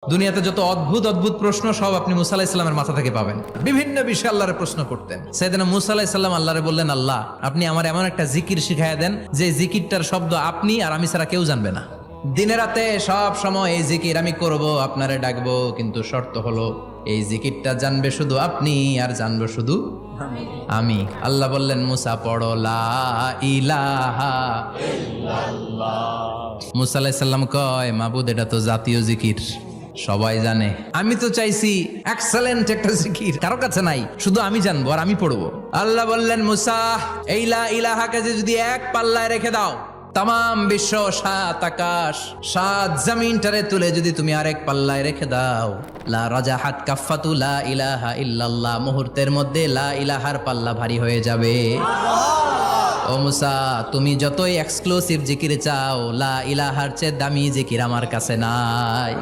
দুনিয়াতে যত অদ্ভুত অদ্ভুত প্রশ্ন সব আপনি মুসা আলাহিস সাল্লামের মাথা থেকে পাবেন। বিভিন্ন বিষয়ে আল্লাহরে প্রশ্ন করতেন। সাইয়েদনা মুসা আলাহিস সাল্লাম আল্লাহরে বললেন, আল্লাহ আপনি আমার এমন একটা জিকির শিখাইয়া দেন যে জিকিরটার শব্দ আপনি আর আমি ছাড়া কেউ জানবে না। দিনে রাতে সব সময় এই জিকির আমি করব, আপনারে ডাকবো, কিন্তু শর্ত হলো এই জিকিরটা জানবে শুধু আপনি আর জানবো শুধু আমি। আল্লাহ বললেন, মুসা পড়ো লা ইলাহা ইল্লাল্লাহ। মুসা আলাইহিস সালাম কয়, মাবুদ এটা তো জাতীয় জিকির, সবাই জানে। আমি তো চাইছি এক্সেলেন্ট একটা জিকির, কারো কাছে নাই, শুধু আমি জানবো আর আমি পড়বো। আল্লাহ বললেন, মুসা এই লা ইলাহাকে যদি এক পাল্লায় রেখে দাও, তাম বিশ্ব, সাত আকাশ, সাত জমিনটারে তুলে যদি তুমি আরেক পাল্লায় রেখে দাও, লা রাজাহাত কাফাতু লা ইলাহা ইল্লাল্লাহ, মুহূর্তের মধ্যে লা ইলাহার পাল্লা ভারী হয়ে যাবে। ও মুসা, তুমি যতই এক্সক্লুসিভ জিকির চাও, লা ইলাহার চেয়ে দামি জিকির আমার কাছে নাই।